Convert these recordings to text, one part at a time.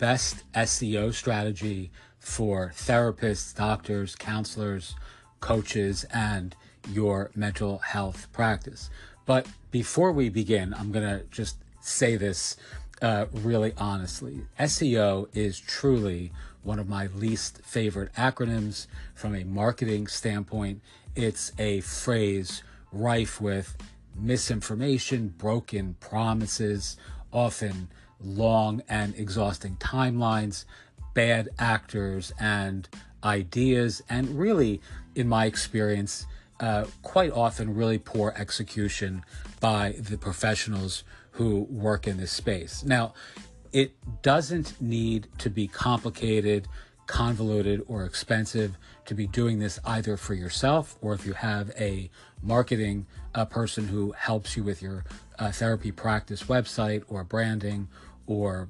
best SEO strategy for therapists, doctors, counselors, coaches, and your mental health practice. But before we begin, I'm going to just say this really honestly. SEO is truly one of my least favorite acronyms from a marketing standpoint. It's a phrase rife with misinformation, broken promises, often long and exhausting timelines, bad actors and ideas, and really, in my experience, quite often really poor execution by the professionals who work in this space. Now, it doesn't need to be complicated, convoluted, or expensive to be doing this either for yourself, or if you have a marketing person who helps you with your therapy practice website or branding or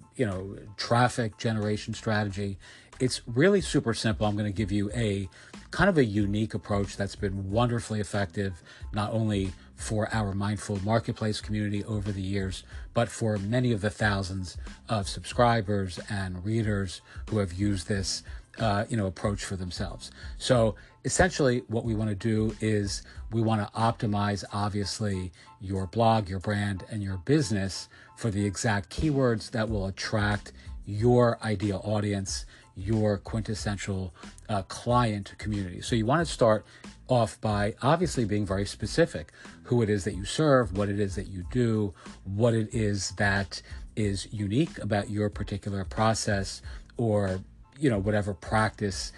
traffic generation strategy. It's really super simple. I'm going to give you a kind of a unique approach that's been wonderfully effective, not only for our mindful marketplace community over the years, but for many of the thousands of subscribers and readers who have used this approach for themselves. So essentially what we want to do is we want to optimize, obviously, your blog, your brand, and your business for the exact keywords that will attract your ideal audience, your quintessential client community. So you want to start off by obviously being very specific, who it is that you serve, what it is that you do, what it is that is unique about your particular process, or whatever process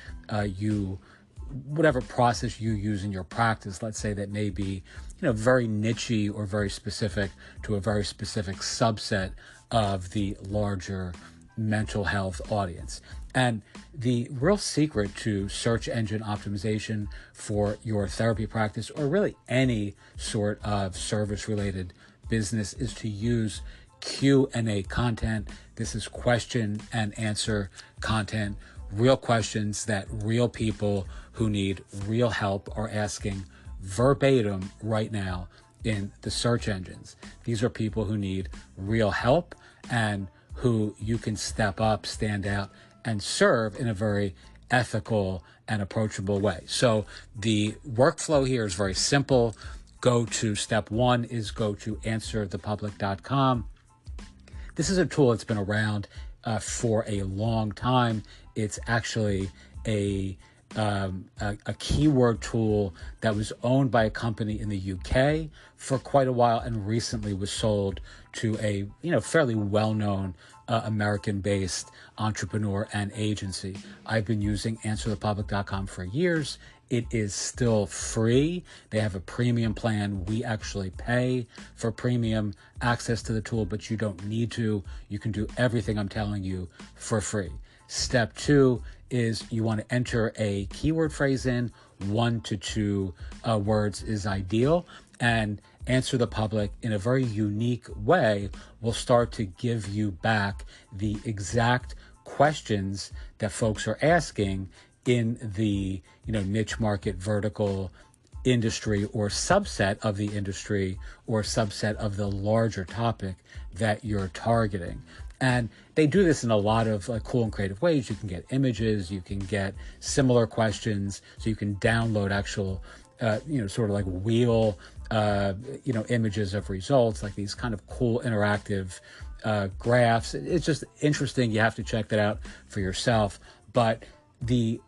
you use in your practice. Let's say that may be very niche-y or very specific to a very specific subset of the larger mental health audience. And the real secret to search engine optimization for your therapy practice, or really any sort of service-related business, is to use Q&A content. This is question and answer content, real questions that real people who need real help are asking verbatim right now in the search engines. These are people who need real help and who you can step up, stand out, and serve in a very ethical and approachable way. So the workflow here is very simple. Step one is go to answerthepublic.com. This is a tool that's been around for a long time. It's actually a keyword tool that was owned by a company in the UK for quite a while and recently was sold to a fairly well-known American-based entrepreneur and agency. I've been using answerthepublic.com for years. It is still free. They have a premium plan. We actually pay for premium access to the tool, but you don't need to. You can do everything I'm telling you for free. Step two is you want to enter a keyword phrase in. 1 to 2 words is ideal. And Answer the Public, in a very unique way, will start to give you back the exact questions that folks are asking in the niche market vertical industry or subset of the industry or subset of the larger topic that you're targeting. And they do this in a lot of cool and creative ways. You can get images, you can get similar questions, so you can download actual sort of like wheel images of results, like these kind of cool interactive graphs. It's just interesting. You have to check that out for yourself. But the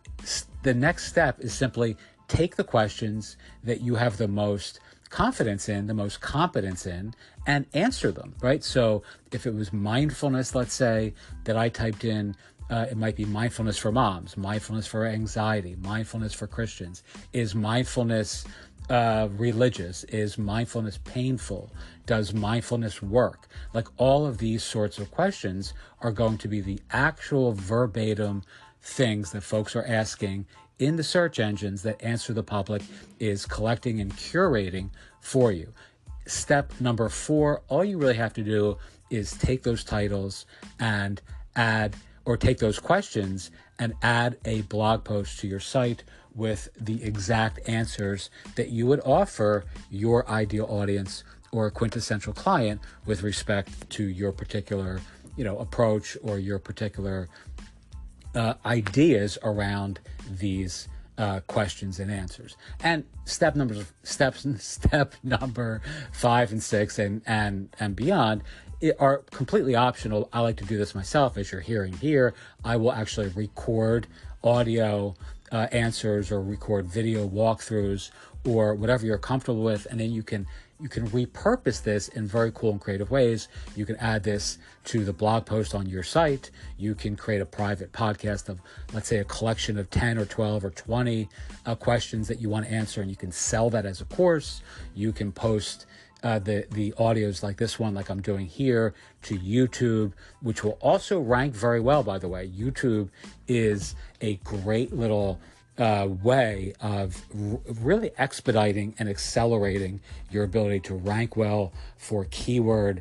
next step is simply take the questions that you have the most confidence in, the most competence in, and answer them, right? So if it was mindfulness, let's say, that I typed in, it might be mindfulness for moms, mindfulness for anxiety, mindfulness for Christians. Is mindfulness religious? Is mindfulness painful? Does mindfulness work? Like, all of these sorts of questions are going to be the actual verbatim things that folks are asking in the search engines that Answer the Public is collecting and curating for you. Step number 4, all you really have to do is take those titles and take those questions and add a blog post to your site with the exact answers that you would offer your ideal audience or quintessential client with respect to your particular approach or your particular ideas around these questions and answers. And step number 5 and 6 and beyond are completely optional. I like to do this myself. As you're hearing here, I will actually record audio answers or record video walkthroughs or whatever you're comfortable with, and then you can repurpose this in very cool and creative ways. You can add this to the blog post on your site. You can create a private podcast of, let's say, a collection of 10 or 12 or 20 questions that you want to answer, and you can sell that as a course. You can post the audios like this one, like I'm doing here, to YouTube, which will also rank very well, by the way. YouTube is a great little way of really expediting and accelerating your ability to rank well for keyword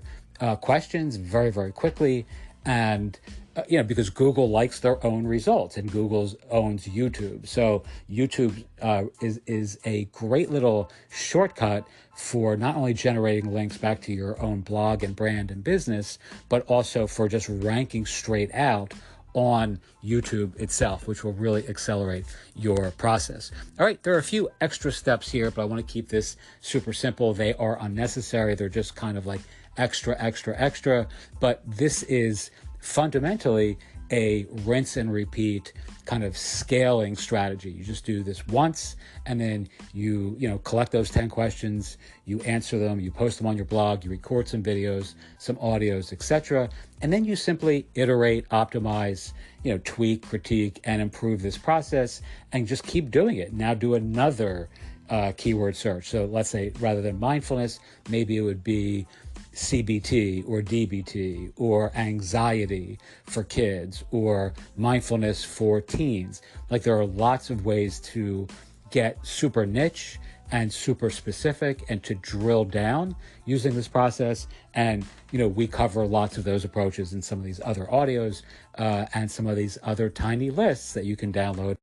questions very, very quickly. And because Google likes their own results, and Google owns YouTube. So YouTube is a great little shortcut for not only generating links back to your own blog and brand and business, but also for just ranking straight out on YouTube itself, which will really accelerate your process. All right, there are a few extra steps here, but I want to keep this super simple. They are unnecessary. They're just kind of like extra, but this is fundamentally a rinse and repeat kind of scaling strategy. You just do this once, and then you collect those 10 questions, you answer them, you post them on your blog, you record some videos, some audios, etc. And then you simply iterate, optimize, tweak, critique, and improve this process, and just keep doing it. Now do another keyword search. So let's say rather than mindfulness, maybe it would be CBT or DBT or anxiety for kids or mindfulness for teens. Like, there are lots of ways to get super niche and super specific and to drill down using this process. And, we cover lots of those approaches in some of these other audios and some of these other tiny lists that you can download